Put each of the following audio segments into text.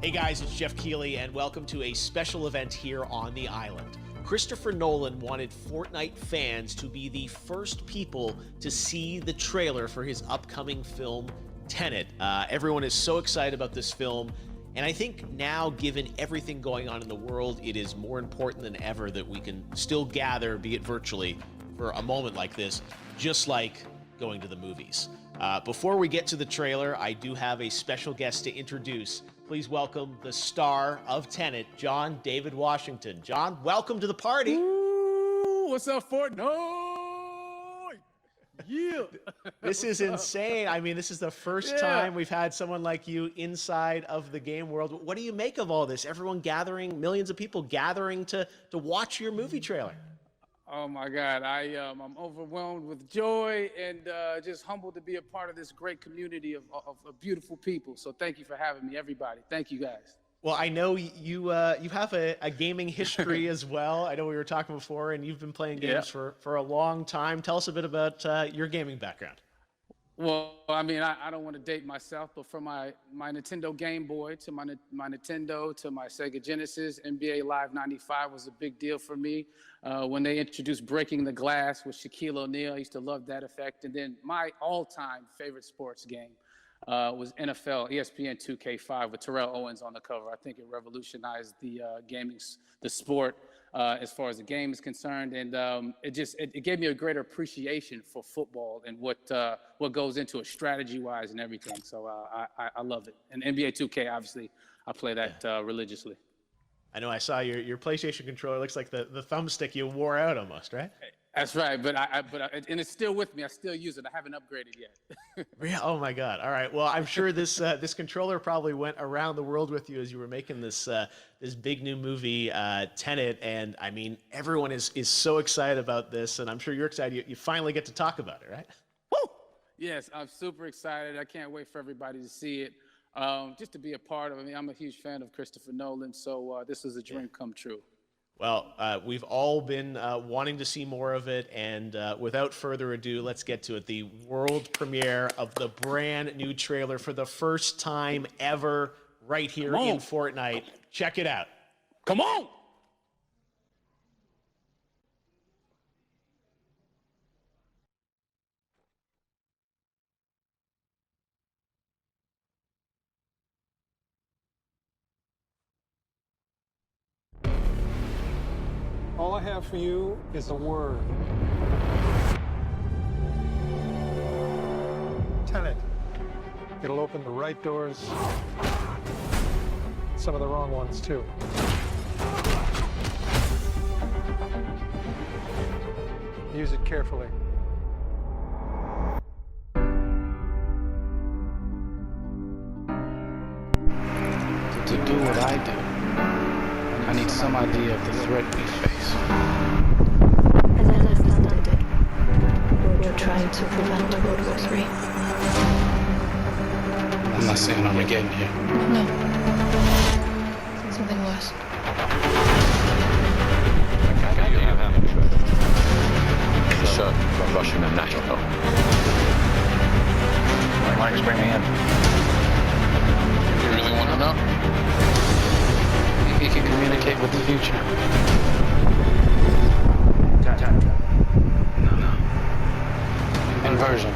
Hey guys, it's Jeff Keighley, and welcome to a special event here on the island. Christopher Nolan wanted Fortnite fans to be the first people to see the trailer for his upcoming film, Tenet. Everyone is so excited about this film, and I think now, given everything going on in the world, it is more important than ever that we can still gather, be it virtually, for a moment like this, just like going to the movies. Before we get to the trailer, I do have a special guest to introduce. Please welcome the star of Tenet, John David Washington. John, welcome to the party. Ooh, what's up, Fortnite? Yeah. This is insane. I mean, this is the first time we've had someone like you inside of the game world. What do you make of all this? Everyone gathering, millions of people gathering to watch your movie trailer. Oh my God, I'm overwhelmed with joy and just humbled to be a part of this great community of beautiful people. So thank you for having me, everybody. Thank you, guys. Well, I know you have a gaming history as well. I know we were talking before, and you've been playing games for a long time. Tell us a bit about your gaming background. Well, I mean, I don't want to date myself, but from my Nintendo Game Boy to my Nintendo to my Sega Genesis, NBA Live 95 was a big deal for me. When they introduced Breaking the Glass with Shaquille O'Neal, I used to love that effect. And then my all-time favorite sports game was NFL ESPN 2K5 with Terrell Owens on the cover. I think it revolutionized the sport as far as the game is concerned, and it gave me a greater appreciation for football and what goes into it strategy-wise and everything. So I love it. And NBA 2K, obviously, I play that religiously. I know I saw your PlayStation controller. Looks like the thumbstick you wore out almost, right? That's right, but and it's still with me. I still use it. I haven't upgraded yet. Oh my God! All right. Well, I'm sure this controller probably went around the world with you as you were making this big new movie, Tenet. And I mean, everyone is so excited about this, and I'm sure you're excited. You finally get to talk about it, right? Woo! Yes, I'm super excited. I can't wait for everybody to see it. Just to be a part of it. I mean, I'm a huge fan of Christopher Nolan, so this is a dream come true. Well, we've all been wanting to see more of it, and without further ado, let's get to it. The world premiere of the brand new trailer for the first time ever right here in Fortnite. Check it out. Come on! All I have for you is a word. Tenet. It'll open the right doors, some of the wrong ones too. Use it carefully. To do what I do, I need some idea of the threat we face. As I understand it, you're trying to prevent World War III. I'm not saying Armageddon here. No. Something worse. You have a shot from Russian and NATO. Mike's bring me in. You really want to know? Maybe you can communicate with the future. No. Inversion.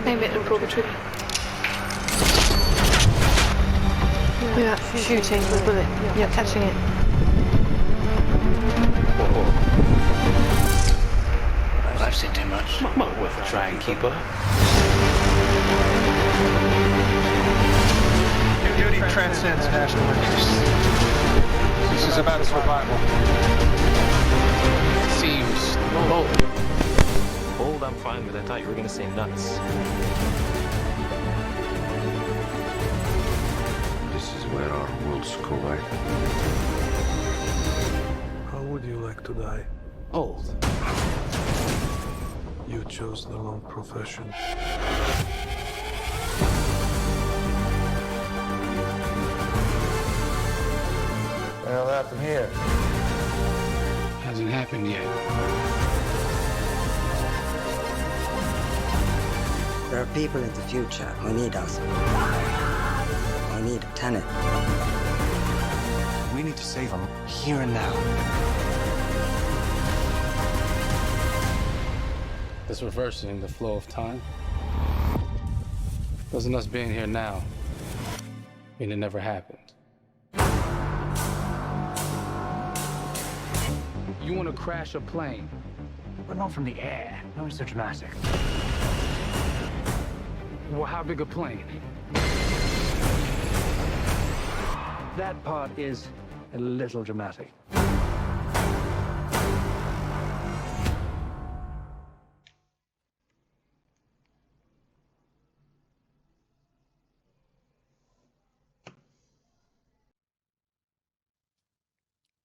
Maybe it'll pull the trigger. You're shooting the bullet. You're catching it. I've seen too much. Not worth a try and keep up. Your duty transcends national interests. This is about survival. Seems bold. Bold, I'm fine with. I thought you were going to say nuts. This is where our worlds collide. How would you like to die? Old. You chose the wrong profession. What the hell happened here? Hasn't happened yet. There are people in the future who need us. need Tenet. We need to save him here and now. It's reversing the flow of time. Doesn't us being here now mean it never happened? You want to crash a plane? But not from the air. No, it's so dramatic. Well, how big a plane? That part is a little dramatic.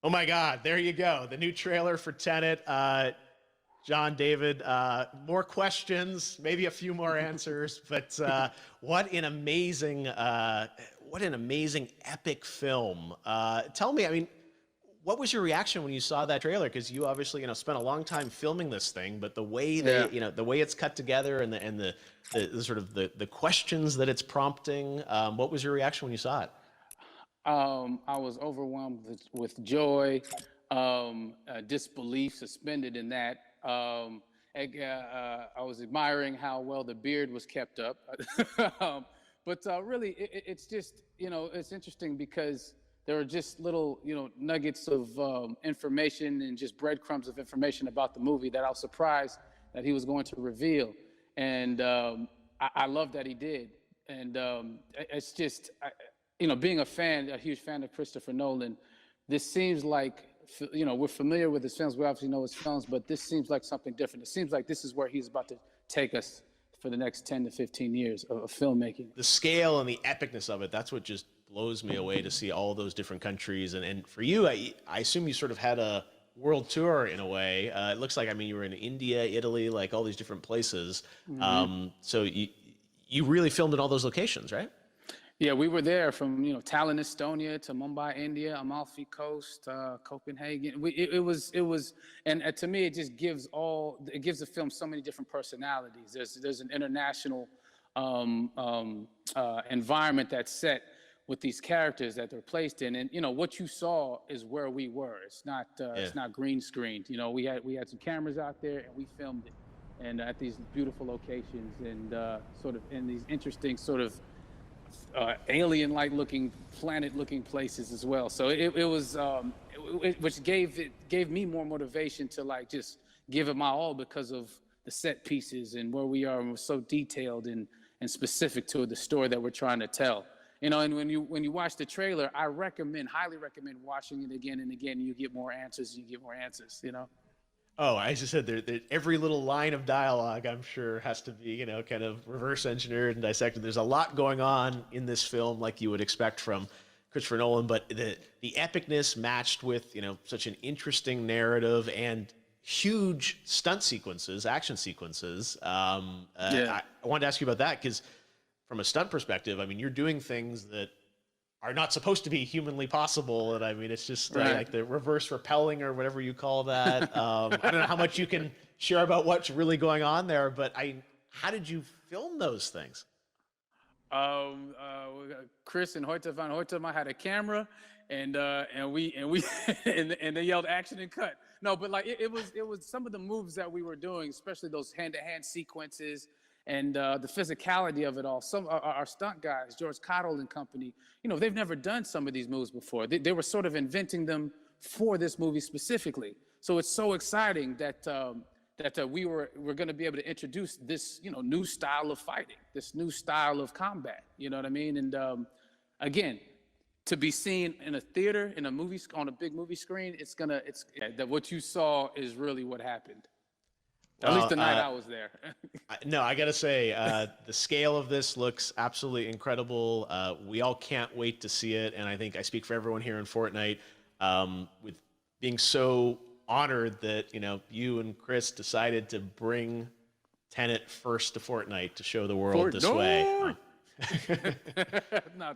Oh my God, there you go. The new trailer for Tenet. John, David, more questions, maybe a few more answers, but what an amazing epic film. Tell me, I mean, what was your reaction when you saw that trailer? Because you obviously, spent a long time filming this thing, but the way that, the way it's cut together and the sort of the questions that it's prompting, what was your reaction when you saw it? I was overwhelmed with joy, disbelief suspended in that. I was admiring how well the beard was kept up. But really, it's just, it's interesting because there are just little, nuggets of information and just breadcrumbs of information about the movie that I was surprised that he was going to reveal. And I love that he did. And it's just, being a huge fan of Christopher Nolan, this seems like, we're familiar with his films. We obviously know his films, but this seems like something different. It seems like this is where he's about to take us for the next 10 to 15 years of filmmaking. The scale and the epicness of it, that's what just blows me away to see all those different countries. And for you, I assume you sort of had a world tour in a way. It looks like, you were in India, Italy, like all these different places. Mm-hmm. So you really filmed in all those locations, right? Yeah, we were there from Tallinn, Estonia, to Mumbai, India, Amalfi Coast, Copenhagen. It was, and to me, it just gives the film so many different personalities. There's an international environment that's set with these characters that they're placed in, and what you saw is where we were. It's not green screened. We had some cameras out there and we filmed it, and at these beautiful locations and sort of in these interesting sort of alien-like looking, planet-looking places as well. So it was, which gave me more motivation to just give it my all because of the set pieces and where we are, and we're so detailed and specific to the story that we're trying to tell. And when you watch the trailer, I highly recommend watching it again and again. You get more answers. Oh, I just said every little line of dialogue, I'm sure, has to be, kind of reverse engineered and dissected. There's a lot going on in this film, like you would expect from Christopher Nolan, but the epicness matched with, such an interesting narrative and huge stunt sequences, action sequences. I wanted to ask you about that because from a stunt perspective, you're doing things that are not supposed to be humanly possible. And it's just like the reverse rappelling or whatever you call that. I don't know how much you can share about what's really going on there, but how did you film those things? Chris and Hoyte van Hoytema had a camera and they yelled action and cut. No, but it was some of the moves that we were doing, especially those hand-to-hand sequences, and the physicality of it all. Some our stunt guys, George Cottle and company, they've never done some of these moves before. They were sort of inventing them for this movie specifically. So it's so exciting that we're going to be able to introduce this new style of fighting, this new style of combat. You know what I mean? And again, to be seen in a theater, in a movie, on a big movie screen, that what you saw is really what happened. At least the night I was there. No, I got to say, the scale of this looks absolutely incredible. We all can't wait to see it. And I think I speak for everyone here in Fortnite with being so honored that, you and Chris decided to bring Tenet first to Fortnite to show the world this way.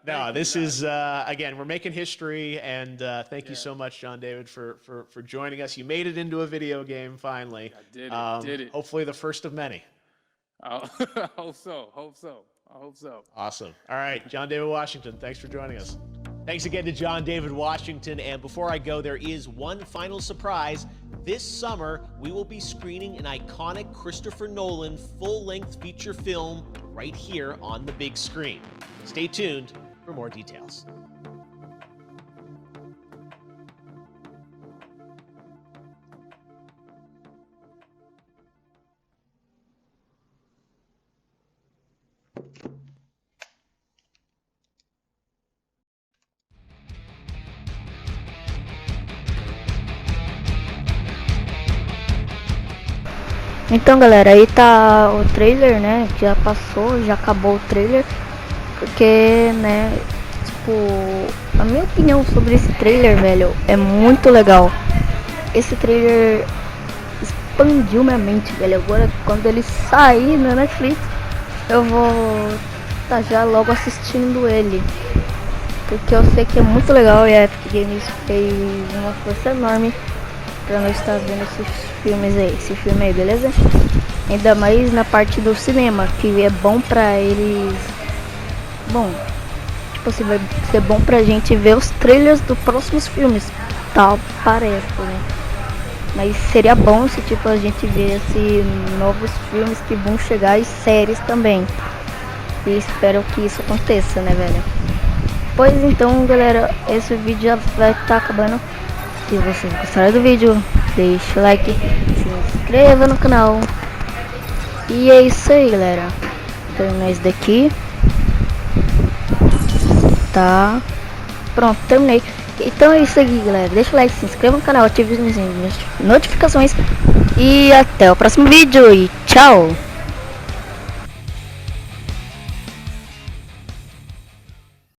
No, this is, again, we're making history, and thank you so much, John David, for joining us. You made it into a video game, finally. I did it. Hopefully the first of many. Hope so. I hope so. Awesome. All right, John David Washington, thanks for joining us. Thanks again to John David Washington. And before I go, there is one final surprise. This summer, we will be screening an iconic Christopher Nolan full-length feature film right here on the big screen. Stay tuned for more details. Então, galera, aí tá o trailer, né? Já passou, já acabou o trailer. Porque, né, tipo, a minha opinião sobre esse trailer, velho, é muito legal. Esse trailer expandiu minha mente, velho. Agora, quando ele sair na Netflix, eu vou tá já logo assistindo ele. Porque eu sei que é muito legal e a Epic Games fez uma força enorme pra nós estar vendo esse filme aí, beleza? Ainda mais na parte do cinema, que é bom pra eles. Bom, tipo assim, vai ser bom pra gente ver os trailers dos próximos filmes, tal, parece, né? Mas seria bom se tipo a gente visse novos filmes que vão chegar e séries também. E espero que isso aconteça, né, velho? Pois então, galera, esse vídeo já vai estar acabando. Se vocês gostaram do vídeo, deixa o like, se inscreva no canal. E é isso aí, galera. Terminar isso daqui. Tá. Pronto, terminei. Então é isso aí, galera. Deixa o like, se inscreva no canal, ative as notificações. E até o próximo vídeo. E tchau!